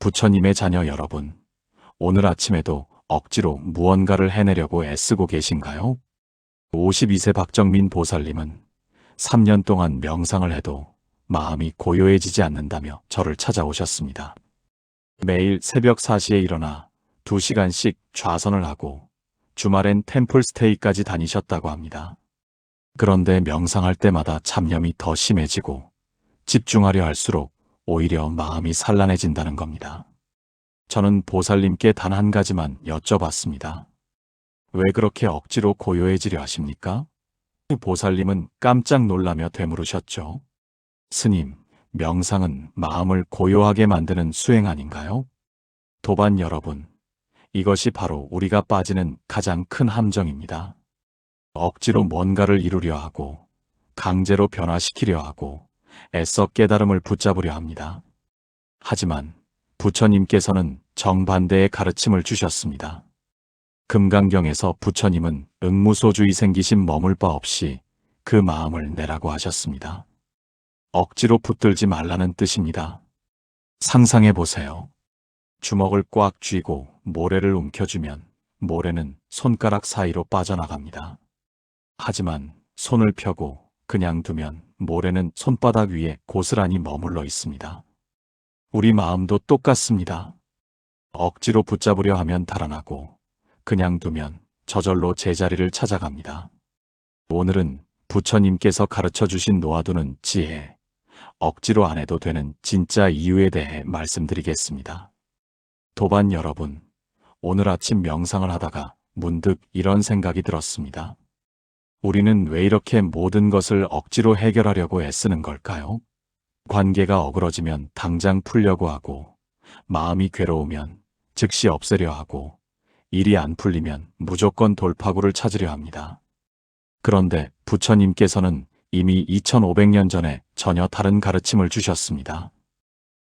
부처님의 자녀 여러분, 오늘 아침에도 억지로 무언가를 해내려고 애쓰고 계신가요? 52세 박정민 보살님은 3년 동안 명상을 해도 마음이 고요해지지 않는다며 저를 찾아오셨습니다. 매일 새벽 4시에 일어나 2시간씩 좌선을 하고 주말엔 템플스테이까지 다니셨다고 합니다. 그런데 명상할 때마다 잡념이 더 심해지고 집중하려 할수록 오히려 마음이 산란해진다는 겁니다. 저는 보살님께 단 한 가지만 여쭤봤습니다. 왜 그렇게 억지로 고요해지려 하십니까? 보살님은 깜짝 놀라며 되물으셨죠. 스님, 명상은 마음을 고요하게 만드는 수행 아닌가요? 도반 여러분, 이것이 바로 우리가 빠지는 가장 큰 함정입니다. 억지로 뭔가를 이루려 하고, 강제로 변화시키려 하고, 애써 깨달음을 붙잡으려 합니다. 하지만 부처님께서는 정반대의 가르침을 주셨습니다. 금강경에서 부처님은 응무소주의 생기심 머물 바 없이 그 마음을 내라고 하셨습니다. 억지로 붙들지 말라는 뜻입니다. 상상해 보세요. 주먹을 꽉 쥐고 모래를 움켜쥐면 모래는 손가락 사이로 빠져나갑니다. 하지만 손을 펴고 그냥 두면 모래는 손바닥 위에 고스란히 머물러 있습니다. 우리 마음도 똑같습니다. 억지로 붙잡으려 하면 달아나고 그냥 두면 저절로 제자리를 찾아갑니다. 오늘은 부처님께서 가르쳐 주신 놓아두는 지혜, 억지로 안 해도 되는 진짜 이유에 대해 말씀드리겠습니다. 도반 여러분, 오늘 아침 명상을 하다가 문득 이런 생각이 들었습니다. 우리는 왜 이렇게 모든 것을 억지로 해결하려고 애쓰는 걸까요? 관계가 어그러지면 당장 풀려고 하고, 마음이 괴로우면 즉시 없애려 하고, 일이 안 풀리면 무조건 돌파구를 찾으려 합니다. 그런데 부처님께서는 이미 2500년 전에 전혀 다른 가르침을 주셨습니다.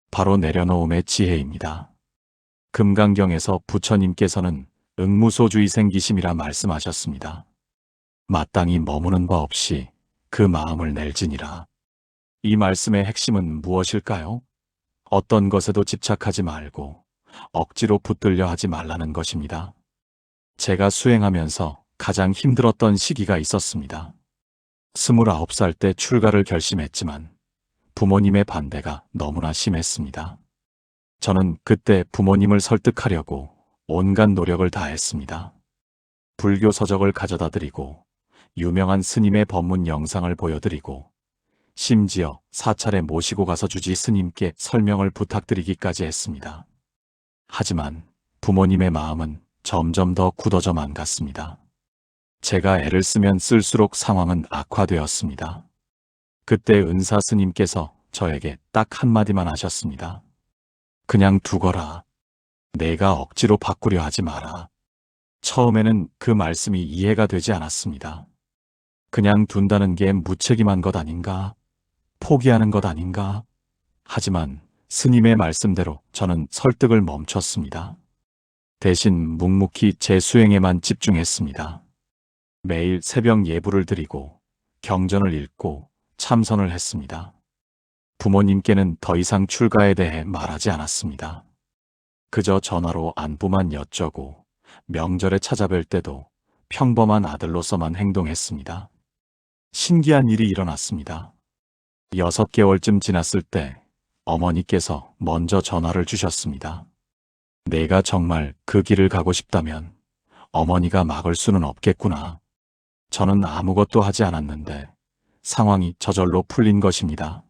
바로 내려놓음의 지혜입니다. 금강경에서 부처님께서는 응무소주의 생기심이라 말씀하셨습니다. 마땅히 머무는 바 없이 그 마음을 낼지니라. 이 말씀의 핵심은 무엇일까요? 어떤 것에도 집착하지 말고 억지로 붙들려 하지 말라는 것입니다. 제가 수행하면서 가장 힘들었던 시기가 있었습니다. 29살 때 출가를 결심했지만 부모님의 반대가 너무나 심했습니다. 저는 그때 부모님을 설득하려고 온갖 노력을 다했습니다. 불교 서적을 가져다 드리고 유명한 스님의 법문 영상을 보여드리고 심지어 사찰에 모시고 가서 주지 스님께 설명을 부탁드리기까지 했습니다. 하지만 부모님의 마음은 점점 더 굳어져만 갔습니다. 제가 애를 쓰면 쓸수록 상황은 악화되었습니다. 그때 은사 스님께서 저에게 딱 한마디만 하셨습니다. 그냥 두거라. 내가 억지로 바꾸려 하지 마라. 처음에는 그 말씀이 이해가 되지 않았습니다. 그냥 둔다는 게 무책임한 것 아닌가? 포기하는 것 아닌가? 하지만 스님의 말씀대로 저는 설득을 멈췄습니다. 대신 묵묵히 제 수행에만 집중했습니다. 매일 새벽 예불을 드리고 경전을 읽고 참선을 했습니다. 부모님께는 더 이상 출가에 대해 말하지 않았습니다. 그저 전화로 안부만 여쩌고 명절에 찾아뵐 때도 평범한 아들로서만 행동했습니다. 신기한 일이 일어났습니다. 6개월쯤 지났을 때 어머니께서 먼저 전화를 주셨습니다. 내가 정말 그 길을 가고 싶다면 어머니가 막을 수는 없겠구나. 저는 아무것도 하지 않았는데 상황이 저절로 풀린 것입니다.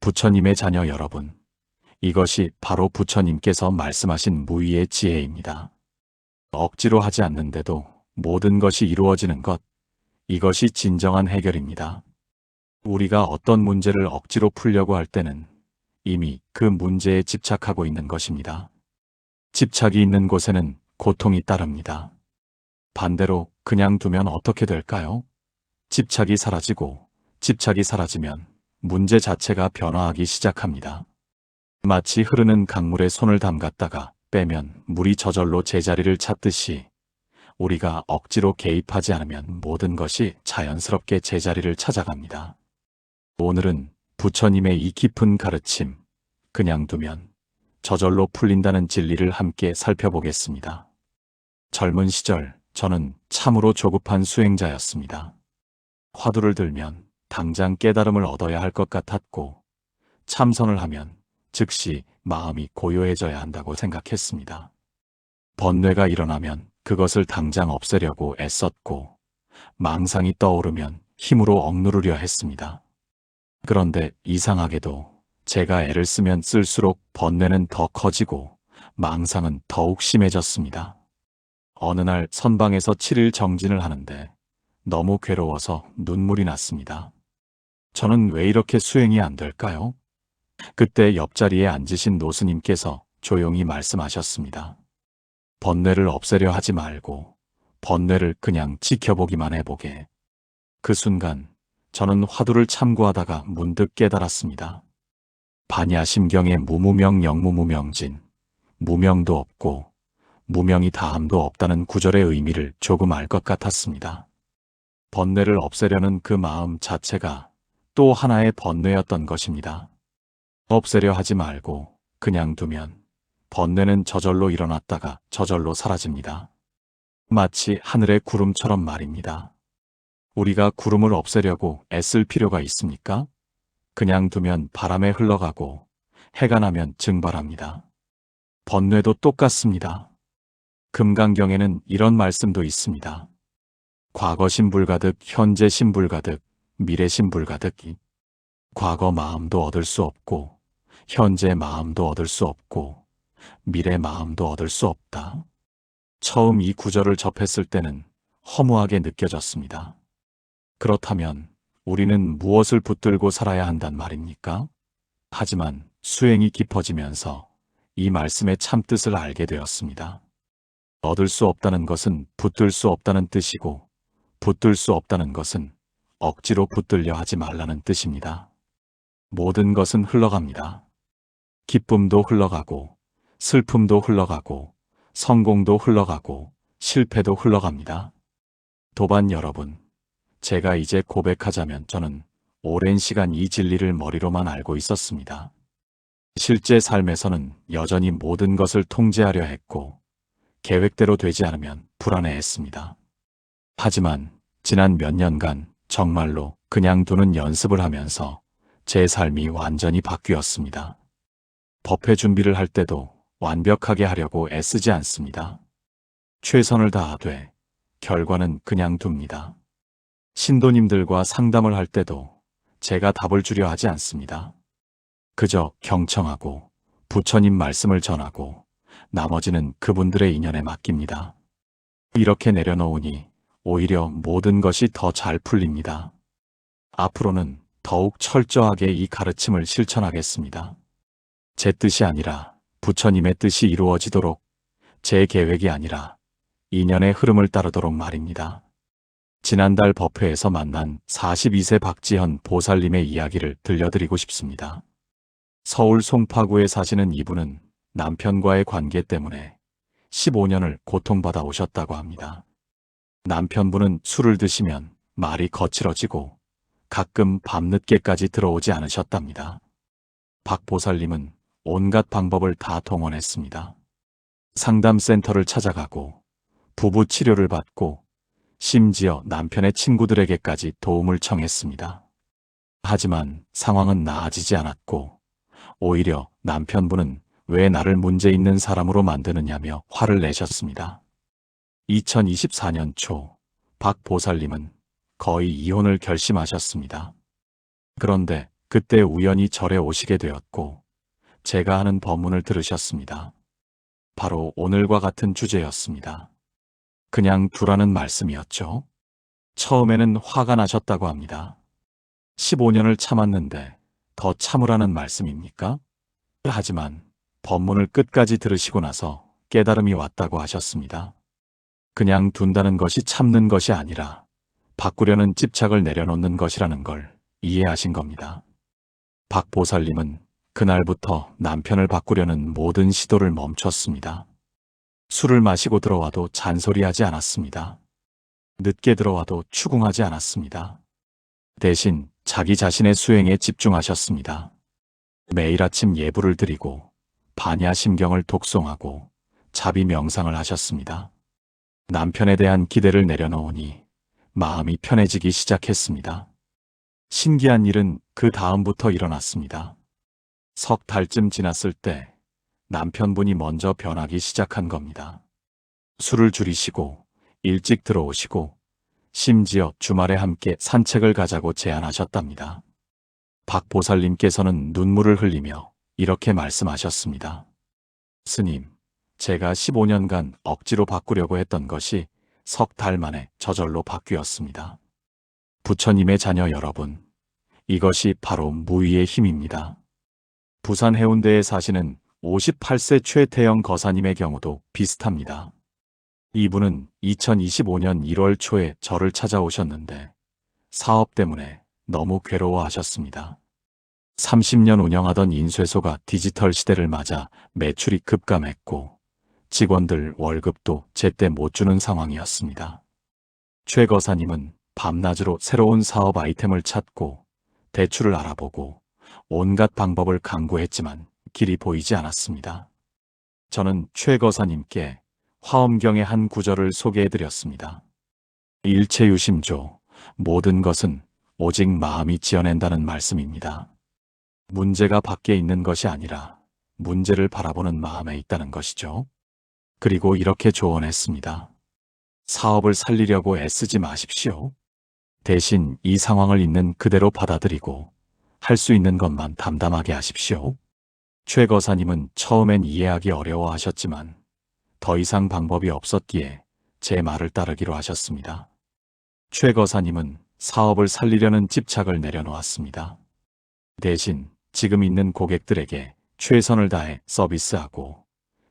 부처님의 자녀 여러분, 이것이 바로 부처님께서 말씀하신 무위의 지혜입니다. 억지로 하지 않는데도 모든 것이 이루어지는 것, 이것이 진정한 해결입니다. 우리가 어떤 문제를 억지로 풀려고 할 때는 이미 그 문제에 집착하고 있는 것입니다. 집착이 있는 곳에는 고통이 따릅니다. 반대로 그냥 두면 어떻게 될까요? 집착이 사라지면 문제 자체가 변화하기 시작합니다. 마치 흐르는 강물에 손을 담갔다가 빼면 물이 저절로 제자리를 찾듯이 우리가 억지로 개입하지 않으면 모든 것이 자연스럽게 제자리를 찾아갑니다. 오늘은 부처님의 이 깊은 가르침, 그냥 두면 저절로 풀린다는 진리를 함께 살펴보겠습니다. 젊은 시절 저는 참으로 조급한 수행자였습니다. 화두를 들면 당장 깨달음을 얻어야 할 것 같았고, 참선을 하면 즉시 마음이 고요해져야 한다고 생각했습니다. 번뇌가 일어나면 그것을 당장 없애려고 애썼고, 망상이 떠오르면 힘으로 억누르려 했습니다. 그런데 이상하게도 제가 애를 쓰면 쓸수록 번뇌는 더 커지고 망상은 더욱 심해졌습니다. 어느 날 선방에서 7일 정진을 하는데 너무 괴로워서 눈물이 났습니다. 저는 왜 이렇게 수행이 안 될까요? 그때 옆자리에 앉으신 노스님께서 조용히 말씀하셨습니다. 번뇌를 없애려 하지 말고 번뇌를 그냥 지켜보기만 해보게. 그 순간 저는 화두를 참고하다가 문득 깨달았습니다. 반야심경의 무무명 영무무명진, 무명도 없고 무명이 다함도 없다는 구절의 의미를 조금 알 것 같았습니다. 번뇌를 없애려는 그 마음 자체가 또 하나의 번뇌였던 것입니다. 없애려 하지 말고 그냥 두면 번뇌는 저절로 일어났다가 저절로 사라집니다. 마치 하늘의 구름처럼 말입니다. 우리가 구름을 없애려고 애쓸 필요가 있습니까? 그냥 두면 바람에 흘러가고 해가 나면 증발합니다. 번뇌도 똑같습니다. 금강경에는 이런 말씀도 있습니다. 과거 신불가득, 현재 신불가득, 미래 신불가득. 과거 마음도 얻을 수 없고, 현재 마음도 얻을 수 없고, 미래 마음도 얻을 수 없다. 처음 이 구절을 접했을 때는 허무하게 느껴졌습니다. 그렇다면 우리는 무엇을 붙들고 살아야 한단 말입니까? 하지만 수행이 깊어지면서 이 말씀의 참뜻을 알게 되었습니다. 얻을 수 없다는 것은 붙들 수 없다는 뜻이고, 붙들 수 없다는 것은 억지로 붙들려 하지 말라는 뜻입니다. 모든 것은 흘러갑니다. 기쁨도 흘러가고, 슬픔도 흘러가고, 성공도 흘러가고, 실패도 흘러갑니다. 도반 여러분, 제가 이제 고백하자면 저는 오랜 시간 이 진리를 머리로만 알고 있었습니다. 실제 삶에서는 여전히 모든 것을 통제하려 했고, 계획대로 되지 않으면 불안해했습니다. 하지만 지난 몇 년간 정말로 그냥 두는 연습을 하면서 제 삶이 완전히 바뀌었습니다. 법회 준비를 할 때도 완벽하게 하려고 애쓰지 않습니다. 최선을 다하되 결과는 그냥 둡니다. 신도님들과 상담을 할 때도 제가 답을 주려 하지 않습니다. 그저 경청하고 부처님 말씀을 전하고 나머지는 그분들의 인연에 맡깁니다. 이렇게 내려놓으니 오히려 모든 것이 더 잘 풀립니다. 앞으로는 더욱 철저하게 이 가르침을 실천하겠습니다. 제 뜻이 아니라 부처님의 뜻이 이루어지도록, 제 계획이 아니라 인연의 흐름을 따르도록 말입니다. 지난달 법회에서 만난 42세 박지현 보살님의 이야기를 들려드리고 싶습니다. 서울 송파구에 사시는 이분은 남편과의 관계 때문에 15년을 고통받아 오셨다고 합니다. 남편분은 술을 드시면 말이 거칠어지고 가끔 밤늦게까지 들어오지 않으셨답니다. 박 보살님은 온갖 방법을 다 동원했습니다. 상담센터를 찾아가고 부부 치료를 받고 심지어 남편의 친구들에게까지 도움을 청했습니다. 하지만 상황은 나아지지 않았고 오히려 남편분은 왜 나를 문제 있는 사람으로 만드느냐며 화를 내셨습니다. 2024년 초 박 보살님은 거의 이혼을 결심하셨습니다. 그런데 그때 우연히 절에 오시게 되었고 제가 하는 법문을 들으셨습니다. 바로 오늘과 같은 주제였습니다. 그냥 두라는 말씀이었죠. 처음에는 화가 나셨다고 합니다. 15년을 참았는데 더 참으라는 말씀입니까? 하지만 법문을 끝까지 들으시고 나서 깨달음이 왔다고 하셨습니다. 그냥 둔다는 것이 참는 것이 아니라 바꾸려는 집착을 내려놓는 것이라는 걸 이해하신 겁니다. 박 보살님은 그날부터 남편을 바꾸려는 모든 시도를 멈췄습니다. 술을 마시고 들어와도 잔소리하지 않았습니다. 늦게 들어와도 추궁하지 않았습니다. 대신 자기 자신의 수행에 집중하셨습니다. 매일 아침 예불을 드리고 반야심경을 독송하고 자비 명상을 하셨습니다. 남편에 대한 기대를 내려놓으니 마음이 편해지기 시작했습니다. 신기한 일은 그 다음부터 일어났습니다. 석 달쯤 지났을 때 남편분이 먼저 변하기 시작한 겁니다. 술을 줄이시고 일찍 들어오시고 심지어 주말에 함께 산책을 가자고 제안하셨답니다. 박 보살님께서는 눈물을 흘리며 이렇게 말씀하셨습니다. 스님, 제가 15년간 억지로 바꾸려고 했던 것이 석 달 만에 저절로 바뀌었습니다. 부처님의 자녀 여러분, 이것이 바로 무의의 힘입니다. 부산 해운대에 사시는 58세 최태영 거사님의 경우도 비슷합니다. 이분은 2025년 1월 초에 저를 찾아오셨는데 사업 때문에 너무 괴로워하셨습니다. 30년 운영하던 인쇄소가 디지털 시대를 맞아 매출이 급감했고 직원들 월급도 제때 못 주는 상황이었습니다. 최 거사님은 밤낮으로 새로운 사업 아이템을 찾고 대출을 알아보고 온갖 방법을 강구했지만 길이 보이지 않았습니다. 저는 최 거사님께 화엄경의 한 구절을 소개해드렸습니다. 일체유심조, 모든 것은 오직 마음이 지어낸다는 말씀입니다. 문제가 밖에 있는 것이 아니라 문제를 바라보는 마음에 있다는 것이죠. 그리고 이렇게 조언했습니다. 사업을 살리려고 애쓰지 마십시오. 대신 이 상황을 있는 그대로 받아들이고 할 수 있는 것만 담담하게 하십시오. 최 거사님은 처음엔 이해하기 어려워하셨지만 더 이상 방법이 없었기에 제 말을 따르기로 하셨습니다. 최 거사님은 사업을 살리려는 집착을 내려놓았습니다. 대신 지금 있는 고객들에게 최선을 다해 서비스하고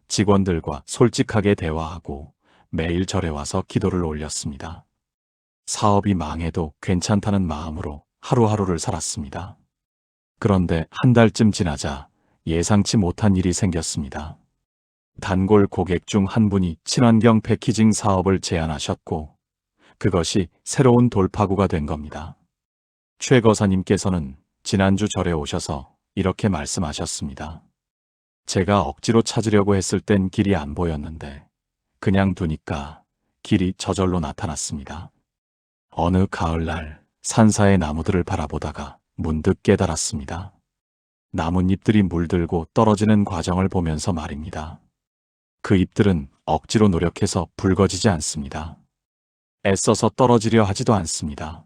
직원들과 솔직하게 대화하고 매일 절에 와서 기도를 올렸습니다. 사업이 망해도 괜찮다는 마음으로 하루하루를 살았습니다. 그런데 한 달쯤 지나자 예상치 못한 일이 생겼습니다. 단골 고객 중 한 분이 친환경 패키징 사업을 제안하셨고 그것이 새로운 돌파구가 된 겁니다. 최 거사님께서는 지난주 절에 오셔서 이렇게 말씀하셨습니다. 제가 억지로 찾으려고 했을 땐 길이 안 보였는데 그냥 두니까 길이 저절로 나타났습니다. 어느 가을날 산사의 나무들을 바라보다가 문득 깨달았습니다. 나뭇잎들이 물들고 떨어지는 과정을 보면서 말입니다. 그 잎들은 억지로 노력해서 붉어지지 않습니다. 애써서 떨어지려 하지도 않습니다.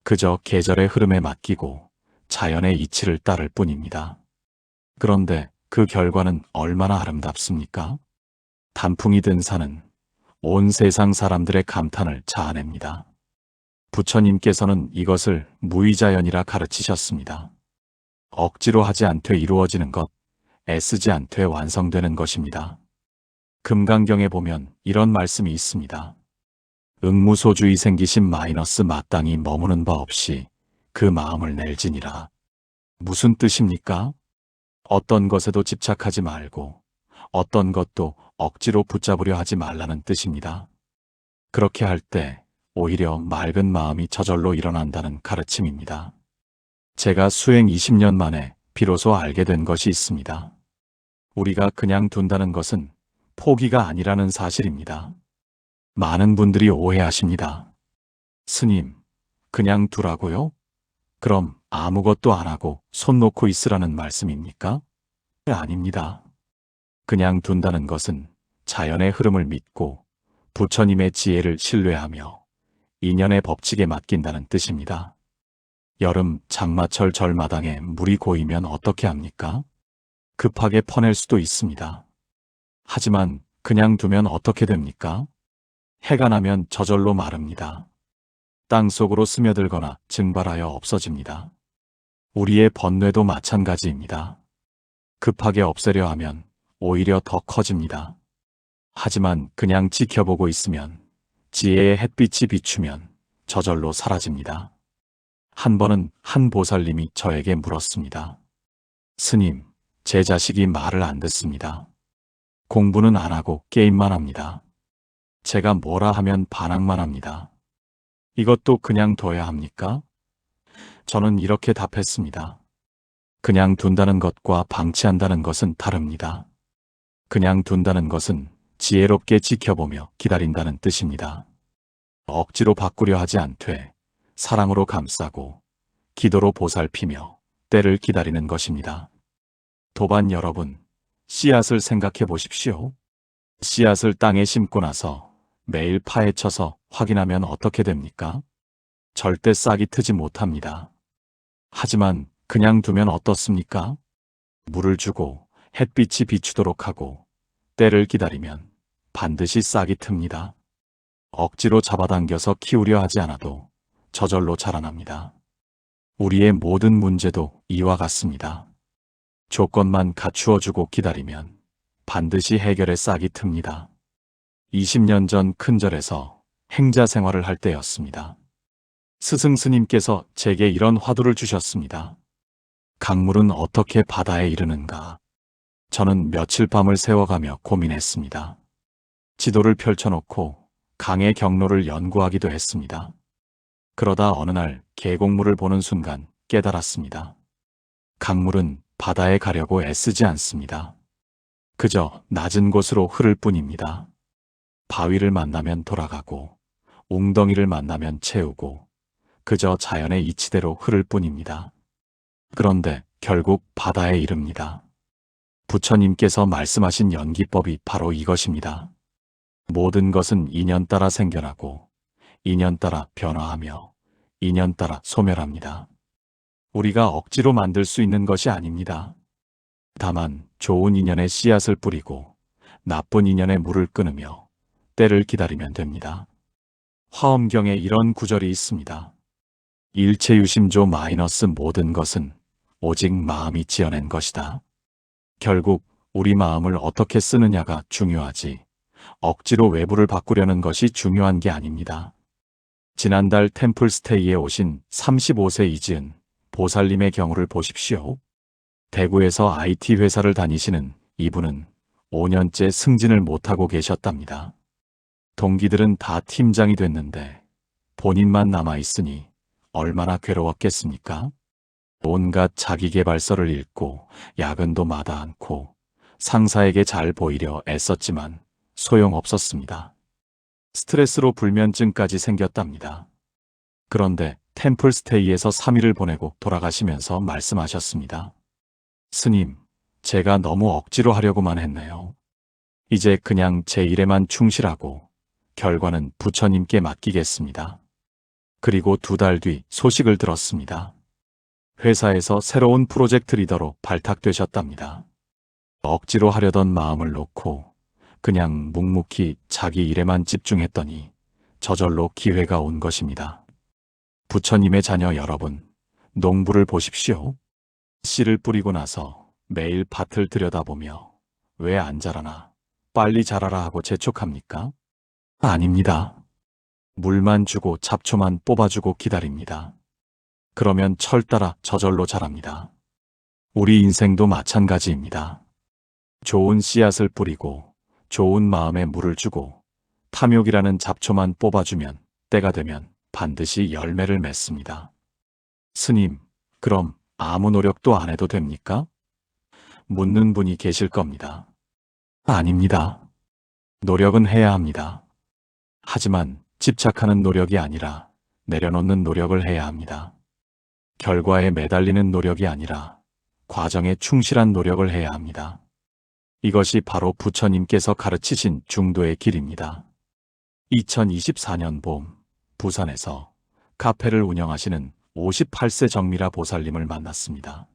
그저 계절의 흐름에 맡기고 자연의 이치를 따를 뿐입니다. 그런데 그 결과는 얼마나 아름답습니까? 단풍이 든 산은 온 세상 사람들의 감탄을 자아냅니다. 부처님께서는 이것을 무의자연이라 가르치셨습니다. 억지로 하지 않되 이루어지는 것, 애쓰지 않되 완성되는 것입니다. 금강경에 보면 이런 말씀이 있습니다. 응무소주의 생기심 마이너스 마땅히 머무는 바 없이 그 마음을 낼지니라. 무슨 뜻입니까? 어떤 것에도 집착하지 말고 어떤 것도 억지로 붙잡으려 하지 말라는 뜻입니다. 그렇게 할 때 오히려 맑은 마음이 저절로 일어난다는 가르침입니다. 제가 수행 20년 만에 비로소 알게 된 것이 있습니다. 우리가 그냥 둔다는 것은 포기가 아니라는 사실입니다. 많은 분들이 오해하십니다. 스님, 그냥 두라고요? 그럼 아무것도 안 하고 손 놓고 있으라는 말씀입니까? 아닙니다. 그냥 둔다는 것은 자연의 흐름을 믿고 부처님의 지혜를 신뢰하며 인연의 법칙에 맡긴다는 뜻입니다. 여름 장마철 절마당에 물이 고이면 어떻게 합니까? 급하게 퍼낼 수도 있습니다. 하지만 그냥 두면 어떻게 됩니까? 해가 나면 저절로 마릅니다. 땅 속으로 스며들거나 증발하여 없어집니다. 우리의 번뇌도 마찬가지입니다. 급하게 없애려 하면 오히려 더 커집니다. 하지만 그냥 지켜보고 있으면 지혜의 햇빛이 비추면 저절로 사라집니다. 한 번은 한 보살님이 저에게 물었습니다. 스님, 제 자식이 말을 안 듣습니다. 공부는 안 하고 게임만 합니다. 제가 뭐라 하면 반항만 합니다. 이것도 그냥 둬야 합니까? 저는 이렇게 답했습니다. 그냥 둔다는 것과 방치한다는 것은 다릅니다. 그냥 둔다는 것은 지혜롭게 지켜보며 기다린다는 뜻입니다. 억지로 바꾸려 하지 않되 사랑으로 감싸고 기도로 보살피며 때를 기다리는 것입니다. 도반 여러분, 씨앗을 생각해 보십시오. 씨앗을 땅에 심고 나서 매일 파헤쳐서 확인하면 어떻게 됩니까? 절대 싹이 트지 못합니다. 하지만 그냥 두면 어떻습니까? 물을 주고 햇빛이 비추도록 하고 때를 기다리면 반드시 싹이 틉니다. 억지로 잡아당겨서 키우려 하지 않아도 저절로 자라납니다. 우리의 모든 문제도 이와 같습니다. 조건만 갖추어주고 기다리면 반드시 해결의 싹이 틉니다. 20년 전 큰절에서 행자 생활을 할 때였습니다. 스승 스님께서 제게 이런 화두를 주셨습니다. 강물은 어떻게 바다에 이르는가? 저는 며칠 밤을 새워가며 고민했습니다. 지도를 펼쳐놓고 강의 경로를 연구하기도 했습니다. 그러다 어느 날 계곡물을 보는 순간 깨달았습니다. 강물은 바다에 가려고 애쓰지 않습니다. 그저 낮은 곳으로 흐를 뿐입니다. 바위를 만나면 돌아가고 웅덩이를 만나면 채우고 그저 자연의 이치대로 흐를 뿐입니다. 그런데 결국 바다에 이릅니다. 부처님께서 말씀하신 연기법이 바로 이것입니다. 모든 것은 인연 따라 생겨나고 인연 따라 변화하며 인연 따라 소멸합니다. 우리가 억지로 만들 수 있는 것이 아닙니다. 다만 좋은 인연의 씨앗을 뿌리고 나쁜 인연의 물을 끊으며 때를 기다리면 됩니다. 화엄경에 이런 구절이 있습니다. 일체유심조 마이너스 모든 것은 오직 마음이 지어낸 것이다. 결국 우리 마음을 어떻게 쓰느냐가 중요하지 억지로 외부를 바꾸려는 것이 중요한 게 아닙니다. 지난달 템플스테이에 오신 35세 이지은 보살님의 경우를 보십시오. 대구에서 IT 회사를 다니시는 이분은 5년째 승진을 못하고 계셨답니다. 동기들은 다 팀장이 됐는데 본인만 남아있으니 얼마나 괴로웠겠습니까? 온갖 자기계발서를 읽고 야근도 마다 않고 상사에게 잘 보이려 애썼지만 소용없었습니다. 스트레스로 불면증까지 생겼답니다. 그런데 템플스테이에서 3일을 보내고 돌아가시면서 말씀하셨습니다. 스님, 제가 너무 억지로 하려고만 했네요. 이제 그냥 제 일에만 충실하고 결과는 부처님께 맡기겠습니다. 그리고 2달 뒤 소식을 들었습니다. 회사에서 새로운 프로젝트 리더로 발탁되셨답니다. 억지로 하려던 마음을 놓고 그냥 묵묵히 자기 일에만 집중했더니 저절로 기회가 온 것입니다. 부처님의 자녀 여러분, 농부를 보십시오. 씨를 뿌리고 나서 매일 밭을 들여다보며 왜 안 자라나, 빨리 자라라 하고 재촉합니까? 아닙니다. 물만 주고 잡초만 뽑아주고 기다립니다. 그러면 철 따라 저절로 자랍니다. 우리 인생도 마찬가지입니다. 좋은 씨앗을 뿌리고 좋은 마음에 물을 주고 탐욕이라는 잡초만 뽑아주면 때가 되면 반드시 열매를 맺습니다. 스님, 그럼 아무 노력도 안 해도 됩니까? 묻는 분이 계실 겁니다. 아닙니다. 노력은 해야 합니다. 하지만 집착하는 노력이 아니라 내려놓는 노력을 해야 합니다. 결과에 매달리는 노력이 아니라 과정에 충실한 노력을 해야 합니다. 이것이 바로 부처님께서 가르치신 중도의 길입니다. 2024년 봄, 부산에서 카페를 운영하시는 58세 정미라 보살님을 만났습니다.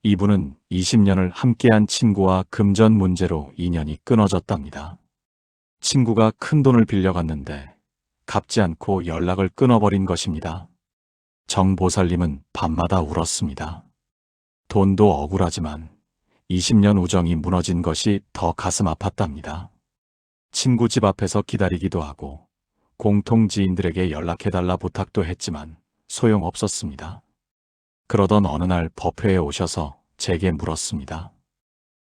이분은 20년을 함께한 친구와 금전 문제로 인연이 끊어졌답니다. 친구가 큰 돈을 빌려갔는데 갚지 않고 연락을 끊어버린 것입니다. 정 보살님은 밤마다 울었습니다. 돈도 억울하지만 20년 우정이 무너진 것이 더 가슴 아팠답니다. 친구 집 앞에서 기다리기도 하고 공통 지인들에게 연락해달라 부탁도 했지만 소용없었습니다. 그러던 어느 날 법회에 오셔서 제게 물었습니다.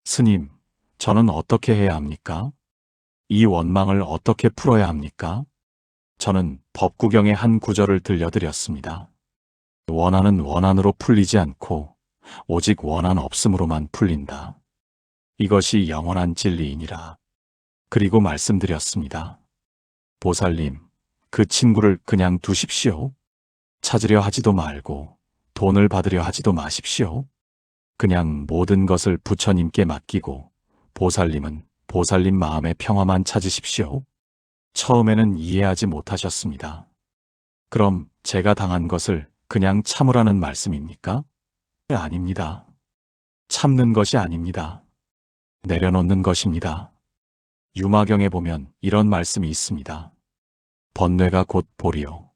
스님, 저는 어떻게 해야 합니까? 이 원망을 어떻게 풀어야 합니까? 저는 법구경의 한 구절을 들려드렸습니다. 원한은 원한으로 풀리지 않고 오직 원한 없음으로만 풀린다. 이것이 영원한 진리이니라. 그리고 말씀드렸습니다. 보살님, 그 친구를 그냥 두십시오. 찾으려 하지도 말고 돈을 받으려 하지도 마십시오. 그냥 모든 것을 부처님께 맡기고 보살님은 보살님 마음의 평화만 찾으십시오. 처음에는 이해하지 못하셨습니다. 그럼 제가 당한 것을 그냥 참으라는 말씀입니까? 아닙니다. 참는 것이 아닙니다. 내려놓는 것입니다. 유마경에 보면 이런 말씀이 있습니다. 번뇌가 곧 보리요,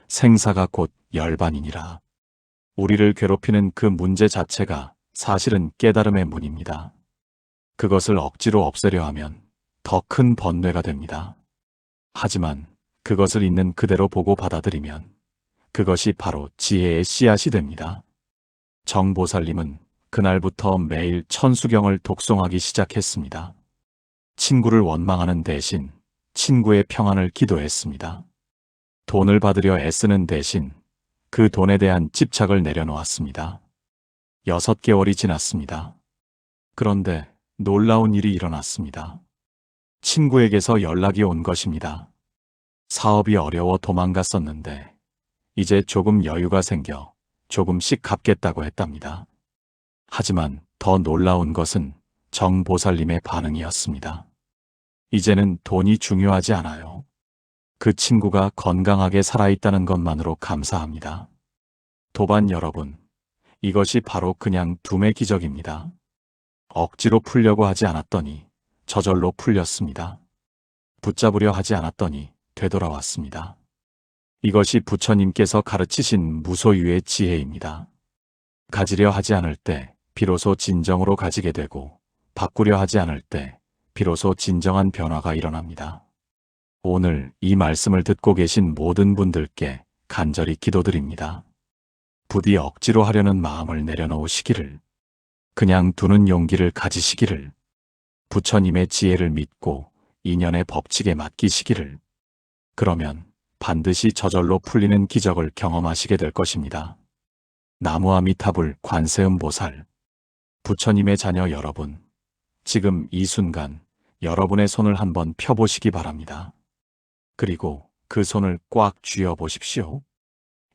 생사가 곧 열반이니라. 우리를 괴롭히는 그 문제 자체가 사실은 깨달음의 문입니다. 그것을 억지로 없애려 하면 더 큰 번뇌가 됩니다. 하지만 그것을 있는 그대로 보고 받아들이면 그것이 바로 지혜의 씨앗이 됩니다. 정보살님은 그날부터 매일 천수경을 독송하기 시작했습니다. 친구를 원망하는 대신 친구의 평안을 기도했습니다. 돈을 받으려 애쓰는 대신 그 돈에 대한 집착을 내려놓았습니다. 6개월이 지났습니다. 그런데 놀라운 일이 일어났습니다. 친구에게서 연락이 온 것입니다. 사업이 어려워 도망갔었는데 이제 조금 여유가 생겨 조금씩 갚겠다고 했답니다. 하지만 더 놀라운 것은 정보살님의 반응이었습니다. 이제는 돈이 중요하지 않아요. 그 친구가 건강하게 살아있다는 것만으로 감사합니다. 도반 여러분, 이것이 바로 그냥 둠의 기적입니다. 억지로 풀려고 하지 않았더니 저절로 풀렸습니다. 붙잡으려 하지 않았더니 되돌아왔습니다. 이것이 부처님께서 가르치신 무소유의 지혜입니다. 가지려 하지 않을 때 비로소 진정으로 가지게 되고 바꾸려 하지 않을 때 비로소 진정한 변화가 일어납니다. 오늘 이 말씀을 듣고 계신 모든 분들께 간절히 기도드립니다. 부디 억지로 하려는 마음을 내려놓으시기를, 그냥 두는 용기를 가지시기를, 부처님의 지혜를 믿고 인연의 법칙에 맡기시기를, 그러면 반드시 저절로 풀리는 기적을 경험하시게 될 것입니다. 나무아미타불 관세음보살, 부처님의 자녀 여러분, 지금 이 순간 여러분의 손을 한번 펴보시기 바랍니다. 그리고 그 손을 꽉 쥐어 보십시오.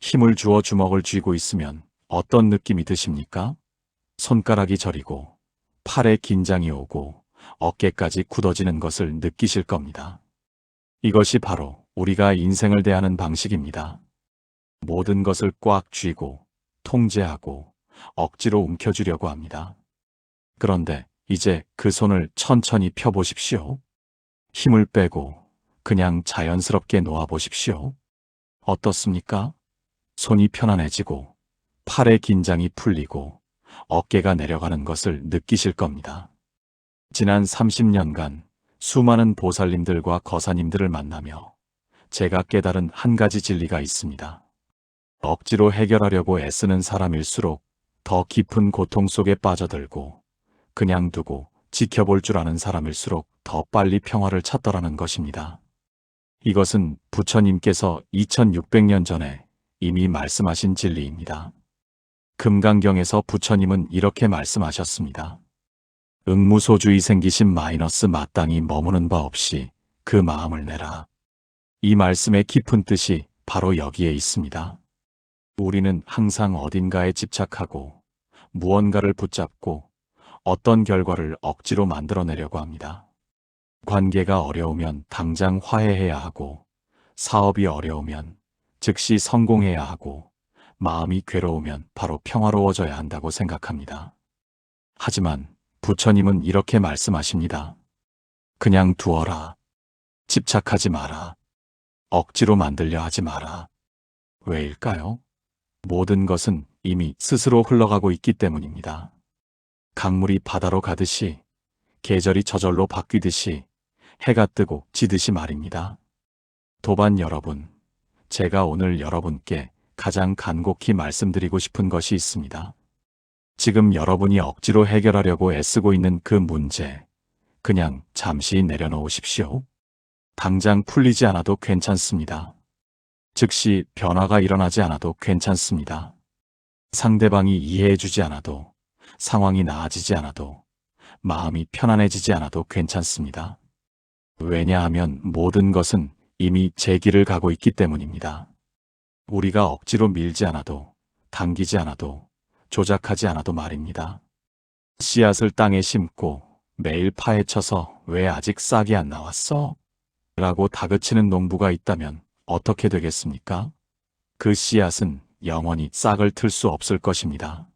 힘을 주어 주먹을 쥐고 있으면 어떤 느낌이 드십니까? 손가락이 저리고 팔에 긴장이 오고 어깨까지 굳어지는 것을 느끼실 겁니다. 이것이 바로 우리가 인생을 대하는 방식입니다. 모든 것을 꽉 쥐고 통제하고 억지로 움켜쥐려고 합니다. 그런데 이제 그 손을 천천히 펴보십시오. 힘을 빼고 그냥 자연스럽게 놓아보십시오. 어떻습니까? 손이 편안해지고 팔의 긴장이 풀리고 어깨가 내려가는 것을 느끼실 겁니다. 지난 30년간 수많은 보살님들과 거사님들을 만나며 제가 깨달은 한 가지 진리가 있습니다. 억지로 해결하려고 애쓰는 사람일수록 더 깊은 고통 속에 빠져들고 그냥 두고 지켜볼 줄 아는 사람일수록 더 빨리 평화를 찾더라는 것입니다. 이것은 부처님께서 2600년 전에 이미 말씀하신 진리입니다. 금강경에서 부처님은 이렇게 말씀하셨습니다. 응무소주의 생기심 마이너스 마땅히 머무는 바 없이 그 마음을 내라. 이 말씀의 깊은 뜻이 바로 여기에 있습니다. 우리는 항상 어딘가에 집착하고 무언가를 붙잡고 어떤 결과를 억지로 만들어내려고 합니다. 관계가 어려우면 당장 화해해야 하고, 사업이 어려우면 즉시 성공해야 하고, 마음이 괴로우면 바로 평화로워져야 한다고 생각합니다. 하지만 부처님은 이렇게 말씀하십니다. 그냥 두어라. 집착하지 마라. 억지로 만들려 하지 마라. 왜일까요? 모든 것은 이미 스스로 흘러가고 있기 때문입니다. 강물이 바다로 가듯이, 계절이 저절로 바뀌듯이, 해가 뜨고 지듯이 말입니다. 도반 여러분, 제가 오늘 여러분께 가장 간곡히 말씀드리고 싶은 것이 있습니다. 지금 여러분이 억지로 해결하려고 애쓰고 있는 그 문제, 그냥 잠시 내려놓으십시오. 당장 풀리지 않아도 괜찮습니다. 즉시 변화가 일어나지 않아도 괜찮습니다. 상대방이 이해해주지 않아도, 상황이 나아지지 않아도, 마음이 편안해지지 않아도 괜찮습니다. 왜냐하면 모든 것은 이미 제 길을 가고 있기 때문입니다. 우리가 억지로 밀지 않아도, 당기지 않아도, 조작하지 않아도 말입니다. 씨앗을 땅에 심고 매일 파헤쳐서 왜 아직 싹이 안 나왔어? 라고 다그치는 농부가 있다면 어떻게 되겠습니까? 그 씨앗은 영원히 싹을 틀 수 없을 것입니다.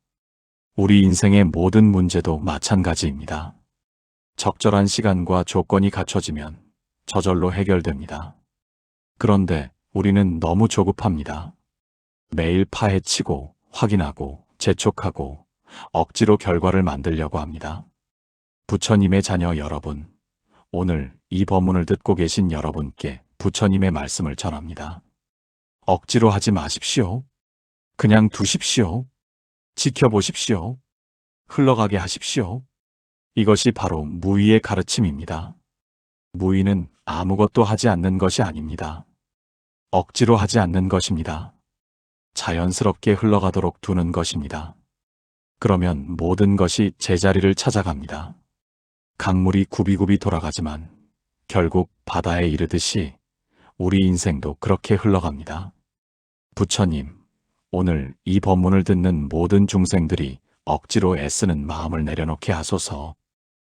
우리 인생의 모든 문제도 마찬가지입니다. 적절한 시간과 조건이 갖춰지면 저절로 해결됩니다. 그런데 우리는 너무 조급합니다. 매일 파헤치고 확인하고 재촉하고 억지로 결과를 만들려고 합니다. 부처님의 자녀 여러분, 오늘 이 법문을 듣고 계신 여러분께 부처님의 말씀을 전합니다. 억지로 하지 마십시오. 그냥 두십시오. 지켜보십시오. 흘러가게 하십시오. 이것이 바로 무의의 가르침입니다. 무의는 아무것도 하지 않는 것이 아닙니다. 억지로 하지 않는 것입니다. 자연스럽게 흘러가도록 두는 것입니다. 그러면 모든 것이 제자리를 찾아갑니다. 강물이 굽이굽이 돌아가지만 결국 바다에 이르듯이 우리 인생도 그렇게 흘러갑니다. 부처님, 오늘 이 법문을 듣는 모든 중생들이 억지로 애쓰는 마음을 내려놓게 하소서.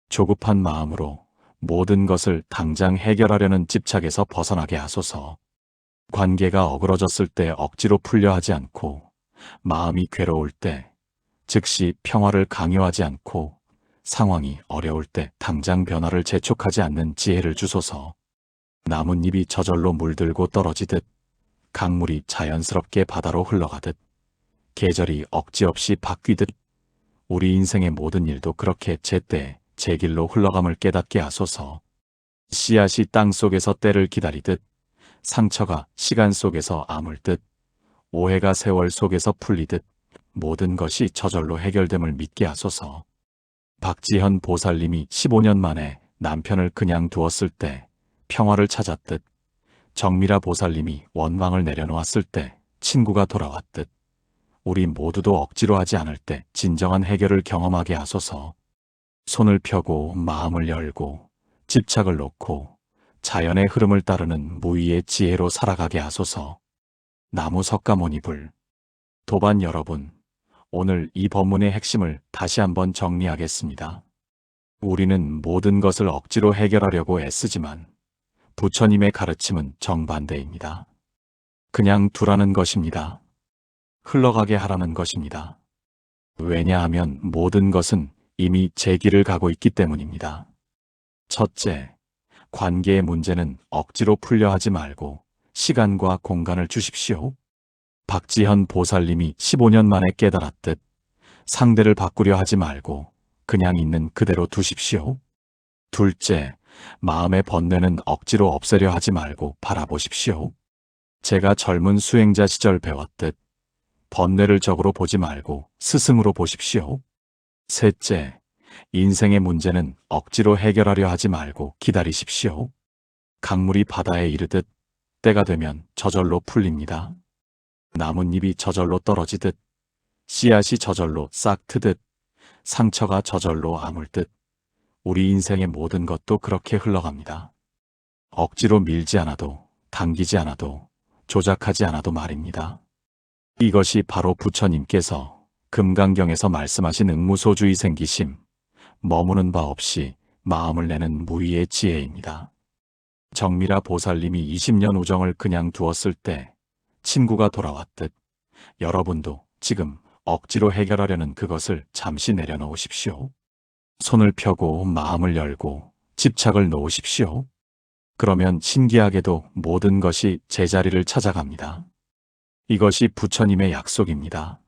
조급한 마음으로 모든 것을 당장 해결하려는 집착에서 벗어나게 하소서. 관계가 어그러졌을 때 억지로 풀려 하지 않고, 마음이 괴로울 때 즉시 평화를 강요하지 않고, 상황이 어려울 때 당장 변화를 재촉하지 않는 지혜를 주소서. 나뭇잎이 저절로 물들고 떨어지듯, 강물이 자연스럽게 바다로 흘러가듯, 계절이 억지 없이 바뀌듯, 우리 인생의 모든 일도 그렇게 제때 제 길로 흘러감을 깨닫게 하소서. 씨앗이 땅 속에서 때를 기다리듯, 상처가 시간 속에서 아물듯, 오해가 세월 속에서 풀리듯, 모든 것이 저절로 해결됨을 믿게 하소서. 박지현 보살님이 15년 만에 남편을 그냥 두었을 때 평화를 찾았듯, 정미라 보살님이 원망을 내려놓았을 때 친구가 돌아왔듯, 우리 모두도 억지로 하지 않을 때 진정한 해결을 경험하게 하소서. 손을 펴고 마음을 열고 집착을 놓고 자연의 흐름을 따르는 무의의 지혜로 살아가게 하소서. 나무 석가모니불. 도반 여러분, 오늘 이 법문의 핵심을 다시 한번 정리하겠습니다. 우리는 모든 것을 억지로 해결하려고 애쓰지만 부처님의 가르침은 정반대입니다. 그냥 두라는 것입니다. 흘러가게 하라는 것입니다. 왜냐하면 모든 것은 이미 제 길을 가고 있기 때문입니다. 첫째, 관계의 문제는 억지로 풀려 하지 말고 시간과 공간을 주십시오. 박지현 보살님이 15년 만에 깨달았듯 상대를 바꾸려 하지 말고 그냥 있는 그대로 두십시오. 둘째, 마음의 번뇌는 억지로 없애려 하지 말고 바라보십시오. 제가 젊은 수행자 시절 배웠듯 번뇌를 적으로 보지 말고 스승으로 보십시오. 셋째, 인생의 문제는 억지로 해결하려 하지 말고 기다리십시오. 강물이 바다에 이르듯 때가 되면 저절로 풀립니다. 나뭇잎이 저절로 떨어지듯, 씨앗이 저절로 싹 트듯, 상처가 저절로 아물듯, 우리 인생의 모든 것도 그렇게 흘러갑니다. 억지로 밀지 않아도, 당기지 않아도, 조작하지 않아도 말입니다. 이것이 바로 부처님께서 금강경에서 말씀하신 응무소주의 생기심, 머무는 바 없이 마음을 내는 무의의 지혜입니다. 정미라 보살님이 20년 우정을 그냥 두었을 때 친구가 돌아왔듯, 여러분도 지금 억지로 해결하려는 그것을 잠시 내려놓으십시오. 손을 펴고 마음을 열고 집착을 놓으십시오. 그러면 신기하게도 모든 것이 제자리를 찾아갑니다. 이것이 부처님의 약속입니다.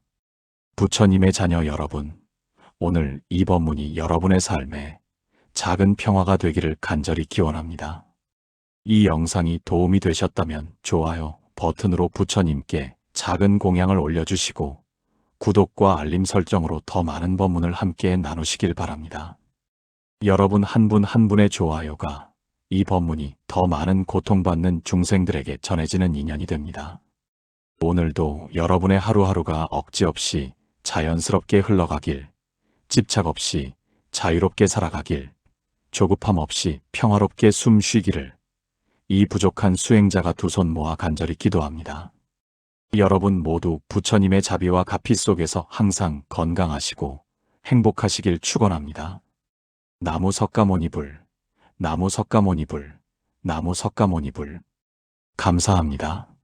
부처님의 자녀 여러분, 오늘 이 법문이 여러분의 삶에 작은 평화가 되기를 간절히 기원합니다. 이 영상이 도움이 되셨다면 좋아요 버튼으로 부처님께 작은 공양을 올려주시고 구독과 알림 설정으로 더 많은 법문을 함께 나누시길 바랍니다. 여러분 한 분 한 분의 좋아요가 이 법문이 더 많은 고통받는 중생들에게 전해지는 인연이 됩니다. 오늘도 여러분의 하루하루가 억지 없이 자연스럽게 흘러가길, 집착 없이 자유롭게 살아가길, 조급함 없이 평화롭게 숨 쉬기를 이 부족한 수행자가 두 손 모아 간절히 기도합니다. 여러분 모두 부처님의 자비와 가피 속에서 항상 건강하시고 행복하시길 축원합니다. 나무 석가모니불, 나무 석가모니불, 나무 석가모니불. 감사합니다.